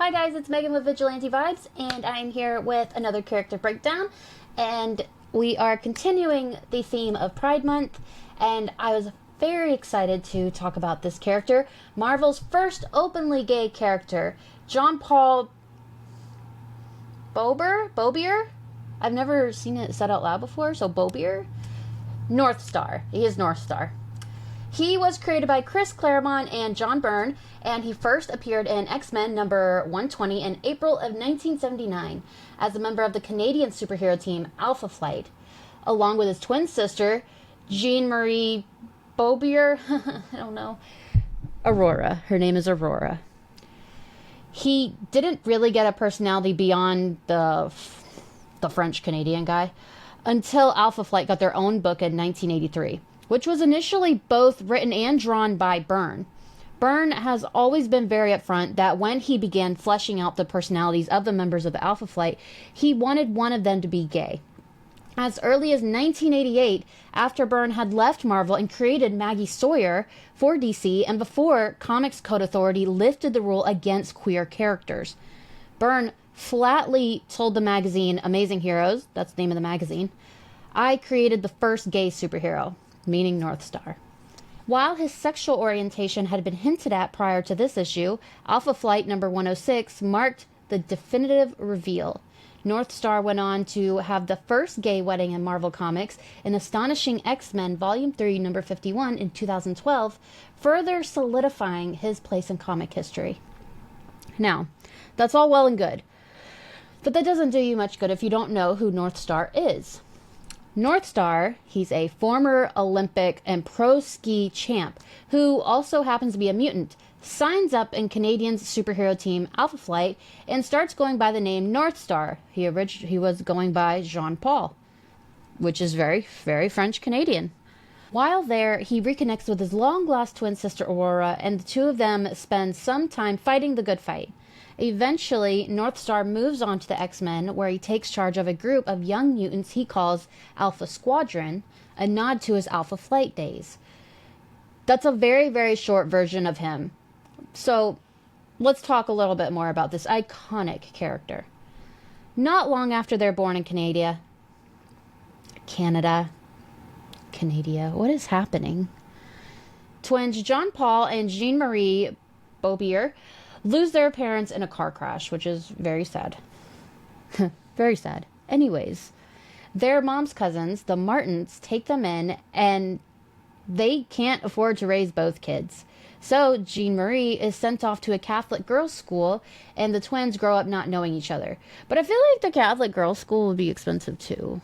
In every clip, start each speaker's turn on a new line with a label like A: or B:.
A: Hi guys, it's Megan with Vigilante Vibes, and I'm here with another character breakdown, and we are continuing the theme of Pride Month, and I was very excited to talk about this character, Marvel's first openly gay character, John Paul Bobier? I've never seen it said out loud before, so Bobier? Northstar. He is Northstar. He was created by Chris Claremont and John Byrne, and he first appeared in X-Men number 120 in April of 1979 as a member of the Canadian superhero team Alpha Flight, along with his twin sister, Jean-Marie Bobier, I don't know, Aurora. Her name is Aurora. He didn't really get a personality beyond the French-Canadian guy until Alpha Flight got their own book in 1983. Which was initially both written and drawn by Byrne. Byrne has always been very upfront that when he began fleshing out the personalities of the members of the Alpha Flight, he wanted one of them to be gay. As early as 1988, after Byrne had left Marvel and created Maggie Sawyer for DC, and before Comics Code Authority lifted the rule against queer characters, Byrne flatly told the magazine Amazing Heroes, that's the name of the magazine, "I created the first gay superhero," meaning Northstar. While his sexual orientation had been hinted at prior to this issue, Alpha Flight number 106 marked the definitive reveal. Northstar went on to have the first gay wedding in Marvel Comics in Astonishing X-Men Volume 3, number 51 in 2012, further solidifying his place in comic history. Now, that's all well and good, but that doesn't do you much good if you don't know who Northstar is. Northstar, he's a former Olympic and pro ski champ who also happens to be a mutant, signs up in Canadian's superhero team Alpha Flight and starts going by the name Northstar. He was going by Jean Paul, which is very, very French-Canadian. While there, he reconnects with his long-lost twin sister Aurora, and the two of them spend some time fighting the good fight. Eventually, Northstar moves on to the X-Men, where he takes charge of a group of young mutants he calls Alpha Squadron, a nod to his Alpha Flight days. That's a very, very short version of him. So, let's talk a little bit more about this iconic character. Not long after they're born in Canada, what is happening? Twins John Paul and Jean-Marie Bobier lose their parents in a car crash, which is very sad. Very sad. Anyways, their mom's cousins, the Martins, take them in, and they can't afford to raise both kids. So Jean-Marie is sent off to a Catholic girls' school, and the twins grow up not knowing each other. But I feel like the Catholic girls' school would be expensive too.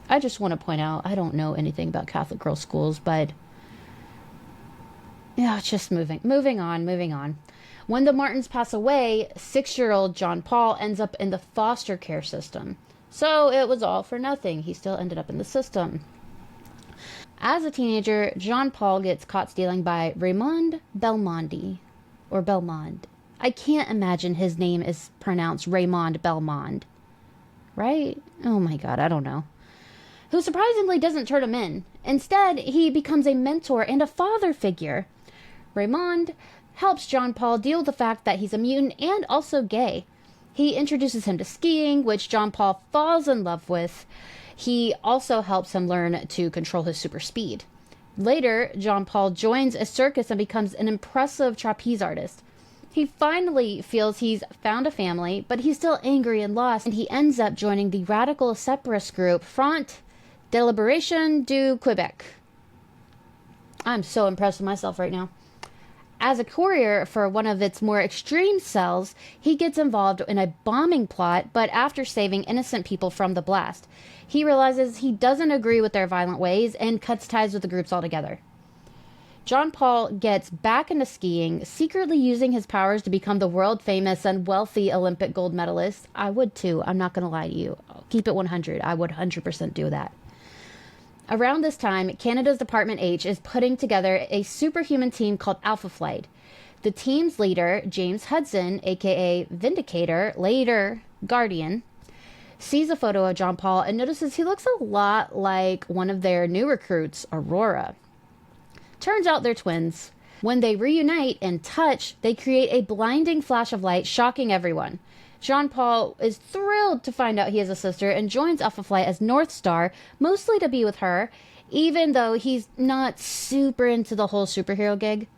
A: I just want to point out, I don't know anything about Catholic girls' schools, but yeah, just moving on. When the Martins pass away, 6-year-old John Paul ends up in the foster care system. So it was all for nothing. He still ended up in the system. As a teenager, John Paul gets caught stealing by Raymond Belmondi, or Belmond. I can't imagine his name is pronounced Raymond Belmond. Right? Oh my god, I don't know. Who surprisingly doesn't turn him in. Instead, he becomes a mentor and a father figure. Raymond helps John Paul deal with the fact that he's a mutant and also gay. He introduces him to skiing, which John Paul falls in love with. He also helps him learn to control his super speed. Later, John Paul joins a circus and becomes an impressive trapeze artist. He finally feels he's found a family, but he's still angry and lost, and he ends up joining the radical separatist group Front de Libération du Québec. I'm so impressed with myself right now. As a courier for one of its more extreme cells, he gets involved in a bombing plot, but after saving innocent people from the blast, he realizes he doesn't agree with their violent ways and cuts ties with the groups altogether. John Paul gets back into skiing, secretly using his powers to become the world-famous and wealthy Olympic gold medalist. I would too, I'm not going to lie to you. I'll keep it 100. I would 100% do that. Around this time, Canada's Department H is putting together a superhuman team called Alpha Flight. The team's leader, James Hudson, aka Vindicator, later Guardian, sees a photo of John Paul and notices he looks a lot like one of their new recruits, Aurora. Turns out they're twins. When they reunite and touch, they create a blinding flash of light, shocking everyone. Jean-Paul is thrilled to find out he has a sister and joins Alpha Flight as Northstar, mostly to be with her, even though he's not super into the whole superhero gig.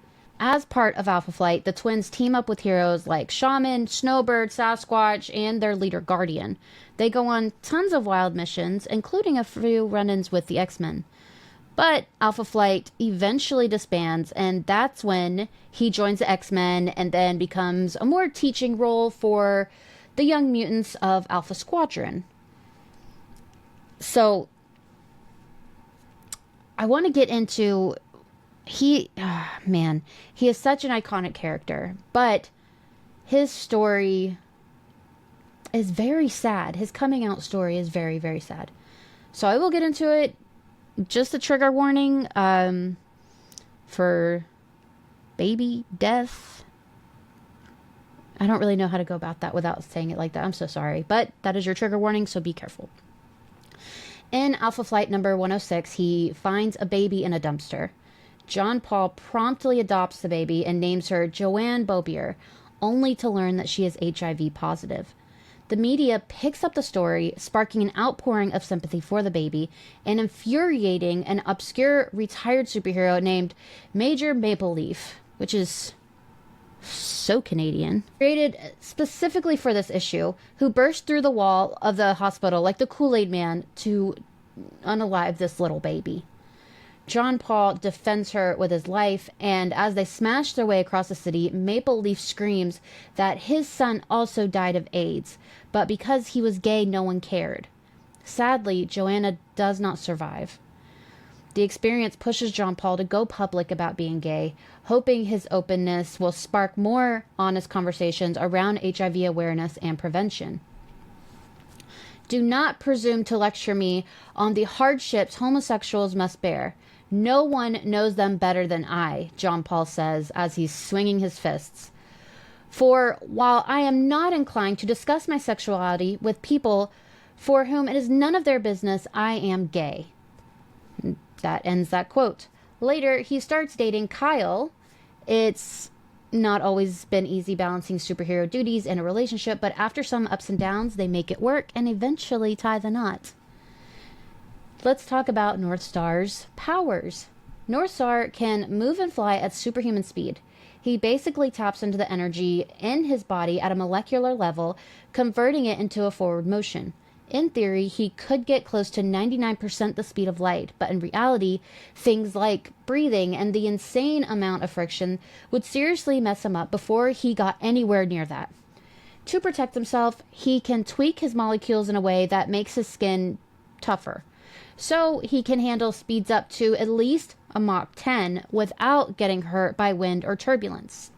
A: As part of Alpha Flight, the twins team up with heroes like Shaman, Snowbird, Sasquatch, and their leader Guardian. They go on tons of wild missions, including a few run-ins with the X-Men. But Alpha Flight eventually disbands, and that's when he joins the X-Men and then becomes a more teaching role for the young mutants of Alpha Squadron. So, I want to get into... he is such an iconic character, but his story is very sad. His coming out story is very, very sad. So I will get into it. Just a trigger warning for baby death. I don't really know how to go about that without saying it like that. I'm so sorry. But that is your trigger warning, so be careful. In Alpha Flight number 106, he finds a baby in a dumpster. Jean-Paul promptly adopts the baby and names her Joanne Beaubier, only to learn that she is HIV positive. The media picks up the story, sparking an outpouring of sympathy for the baby and infuriating an obscure retired superhero named Major Maple Leaf, which is so Canadian, created specifically for this issue, who burst through the wall of the hospital like the Kool-Aid Man to unalive this little baby. Jean-Paul defends her with his life, and as they smash their way across the city, Maple Leaf screams that his son also died of AIDS, but because he was gay, no one cared. Sadly, Joanna does not survive. The experience pushes Jean-Paul to go public about being gay, hoping his openness will spark more honest conversations around HIV awareness and prevention. Do not presume to lecture me on the hardships homosexuals must bear. No one knows them better than I, Jean-Paul says as he's swinging his fists. For while I am not inclined to discuss my sexuality with people for whom it is none of their business, I am gay. That ends that quote. Later, he starts dating Kyle. It's not always been easy balancing superhero duties in a relationship, but after some ups and downs, they make it work and eventually tie the knot. Let's talk about Northstar's powers. Northstar can move and fly at superhuman speed. He basically taps into the energy in his body at a molecular level, converting it into a forward motion. In theory, he could get close to 99% the speed of light, but in reality, things like breathing and the insane amount of friction would seriously mess him up before he got anywhere near that. To protect himself, he can tweak his molecules in a way that makes his skin tougher, so he can handle speeds up to at least a Mach 10 without getting hurt by wind or turbulence.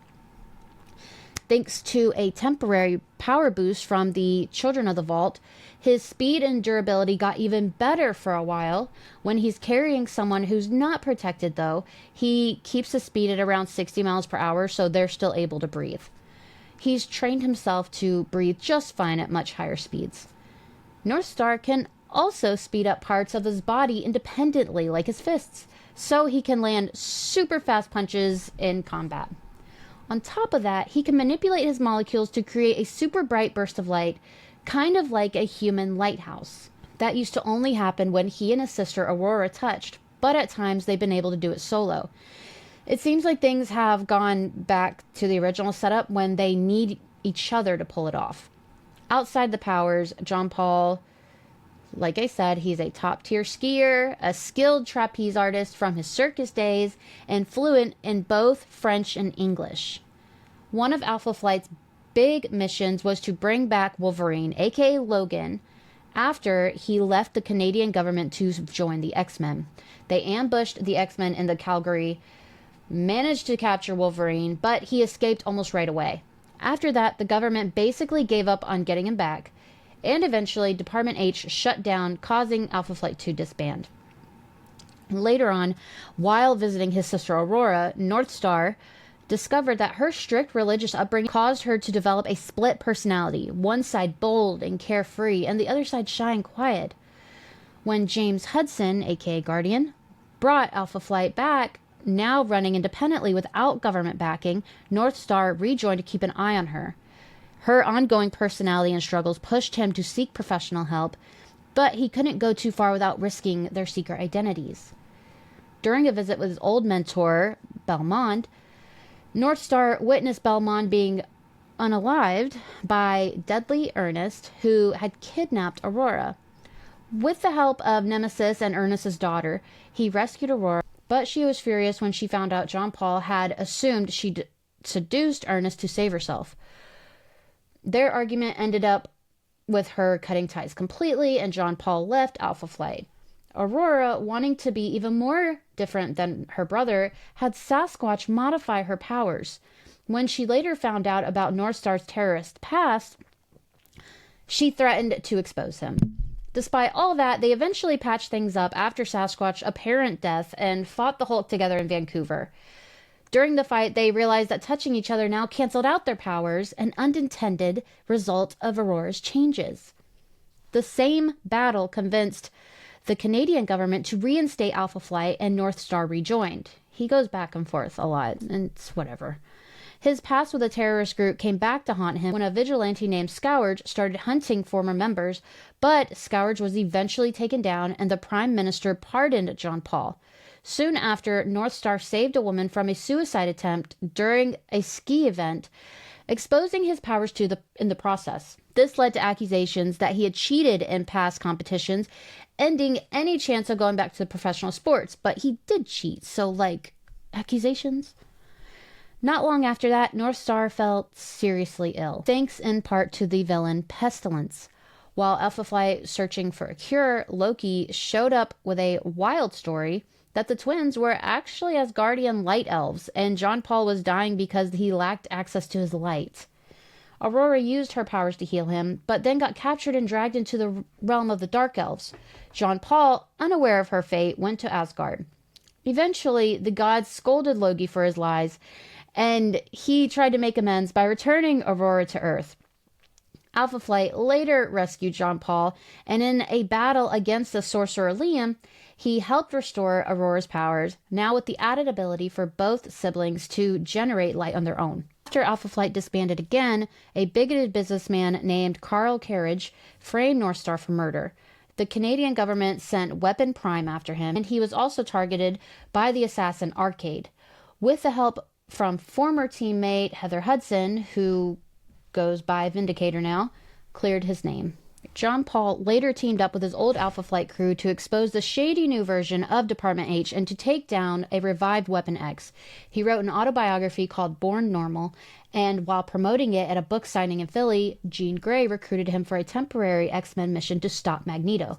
A: Thanks to a temporary power boost from the Children of the Vault, his speed and durability got even better for a while. When he's carrying someone who's not protected, though, he keeps the speed at around 60 miles per hour, so they're still able to breathe. He's trained himself to breathe just fine at much higher speeds. Northstar can also speed up parts of his body independently, like his fists, so he can land super fast punches in combat. On top of that, he can manipulate his molecules to create a super bright burst of light, kind of like a human lighthouse. That used to only happen when he and his sister Aurora touched, but at times they've been able to do it solo. It seems like things have gone back to the original setup when they need each other to pull it off. Outside the powers, Jean-Paul, like I said, he's a top-tier skier, a skilled trapeze artist from his circus days, and fluent in both French and English. One of Alpha Flight's big missions was to bring back Wolverine, aka Logan, after he left the Canadian government to join the X-Men. They ambushed the X-Men in the Calgary, managed to capture Wolverine, but he escaped almost right away. After that, the government basically gave up on getting him back, and eventually Department H shut down, causing Alpha Flight to disband. Later on, while visiting his sister Aurora, Northstar discovered that her strict religious upbringing caused her to develop a split personality, one side bold and carefree, and the other side shy and quiet. When James Hudson, aka Guardian, brought Alpha Flight back, now running independently without government backing, Northstar rejoined to keep an eye on her. Her ongoing personality and struggles pushed him to seek professional help, but he couldn't go too far without risking their secret identities. During a visit with his old mentor, Belmond, Northstar witnessed Belmond being unalived by deadly Ernest, who had kidnapped Aurora. With the help of Nemesis and Ernest's daughter, he rescued Aurora, but she was furious when she found out John Paul had assumed she'd seduced Ernest to save herself. Their argument ended up with her cutting ties completely, and John Paul left Alpha Flight. Aurora, wanting to be even more different than her brother, had Sasquatch modify her powers. When she later found out about Northstar's terrorist past, she threatened to expose him. Despite all that, they eventually patched things up after Sasquatch's apparent death and fought the Hulk together in Vancouver. During the fight, they realized that touching each other now canceled out their powers, an unintended result of Aurora's changes. The same battle convinced the Canadian government to reinstate Alpha Flight, and Northstar rejoined. He goes back and forth a lot, and it's whatever. His past with a terrorist group came back to haunt him when a vigilante named Scourge started hunting former members, but Scourge was eventually taken down and the Prime Minister pardoned John Paul. Soon after, Northstar saved a woman from a suicide attempt during a ski event, exposing his powers in the process. This led to accusations that he had cheated in past competitions, ending any chance of going back to professional sports. But he did cheat, so accusations? Not long after that, Northstar fell seriously ill, thanks in part to the villain Pestilence. While Alpha Flight searching for a cure, Loki showed up with a wild story that the twins were actually Asgardian light elves, and John Paul was dying because he lacked access to his light. Aurora used her powers to heal him, but then got captured and dragged into the realm of the Dark Elves. John Paul, unaware of her fate, went to Asgard. Eventually, the gods scolded Loki for his lies, and he tried to make amends by returning Aurora to Earth. Alpha Flight later rescued John Paul, and in a battle against the sorcerer Liam, he helped restore Aurora's powers, now with the added ability for both siblings to generate light on their own. After Alpha Flight disbanded again, a bigoted businessman named Carl Carriage framed Northstar for murder. The Canadian government sent Weapon Prime after him, and he was also targeted by the assassin Arcade. With the help from former teammate Heather Hudson, who goes by Vindicator now, cleared his name. John Paul later teamed up with his old Alpha Flight crew to expose the shady new version of Department H and to take down a revived Weapon X. He wrote an autobiography called Born Normal, and while promoting it at a book signing in Philly, Jean Grey recruited him for a temporary X-Men mission to stop Magneto.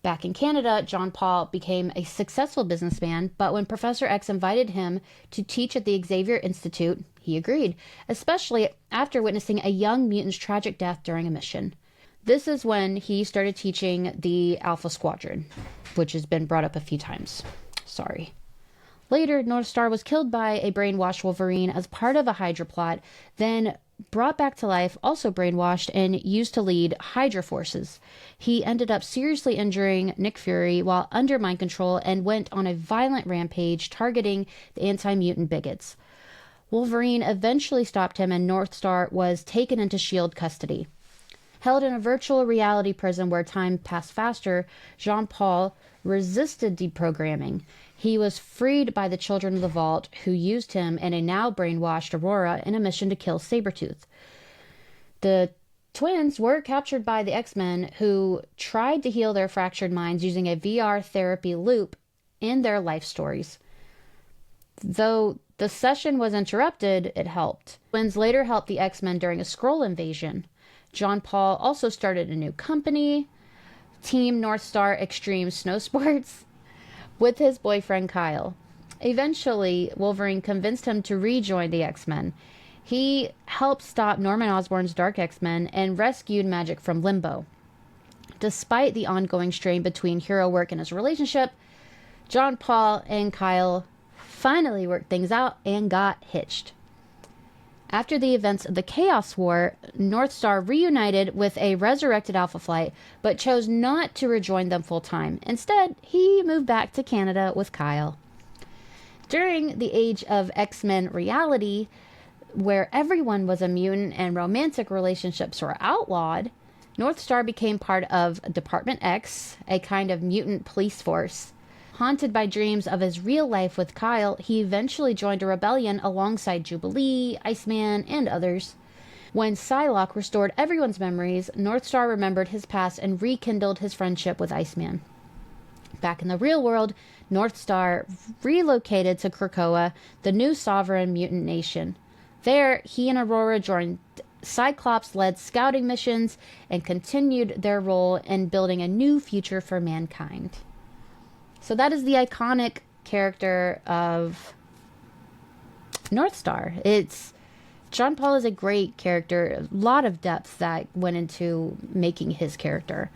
A: Back in Canada, John Paul became a successful businessman, but when Professor X invited him to teach at the Xavier Institute, he agreed, especially after witnessing a young mutant's tragic death during a mission. This is when he started teaching the Alpha Squadron, which has been brought up a few times. Sorry. Later, Northstar was killed by a brainwashed Wolverine as part of a Hydra plot, then brought back to life, also brainwashed, and used to lead Hydra forces. He ended up seriously injuring Nick Fury while under mind control and went on a violent rampage targeting the anti-mutant bigots. Wolverine eventually stopped him, and Northstar was taken into S.H.I.E.L.D. custody. Held in a virtual reality prison where time passed faster, Jean Paul resisted deprogramming. He was freed by the Children of the Vault, who used him and a now brainwashed Aurora in a mission to kill Sabretooth. The twins were captured by the X-Men, who tried to heal their fractured minds using a VR therapy loop in their life stories. Though the session was interrupted, it helped. Twins later helped the X-Men during a Skrull invasion. John Paul also started a new company, Team Northstar Extreme Snow Sports, with his boyfriend Kyle. Eventually, Wolverine convinced him to rejoin the X-Men. He helped stop Norman Osborn's Dark X-Men and rescued Magic from Limbo. Despite the ongoing strain between hero work and his relationship, John Paul and Kyle finally worked things out and got hitched. After the events of the Chaos War, Northstar reunited with a resurrected Alpha Flight, but chose not to rejoin them full-time. Instead, he moved back to Canada with Kyle. During the age of X-Men reality, where everyone was a mutant and romantic relationships were outlawed, Northstar became part of Department X, a kind of mutant police force. Haunted by dreams of his real life with Kyle, he eventually joined a rebellion alongside Jubilee, Iceman, and others. When Psylocke restored everyone's memories, Northstar remembered his past and rekindled his friendship with Iceman. Back in the real world, Northstar relocated to Krakoa, the new sovereign mutant nation. There, he and Aurora joined Cyclops-led scouting missions and continued their role in building a new future for mankind. So that is the iconic character of Northstar. John Paul is a great character. A lot of depth that went into making his character.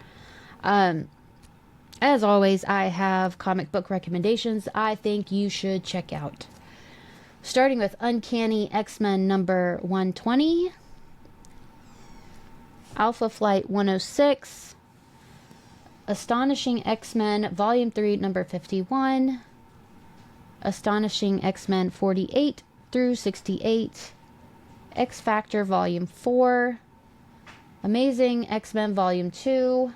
A: As always, I have comic book recommendations I think you should check out. Starting with Uncanny X-Men number 120, Alpha Flight 106, Astonishing X-Men Volume 3 number 51, Astonishing X-Men 48 through 68, X Factor Volume 4, Amazing X-Men Volume 2,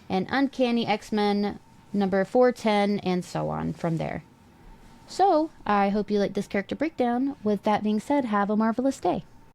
A: and Uncanny X-Men number 410, and so on from there. So, I hope you like this character breakdown. With that being said, have a marvelous day.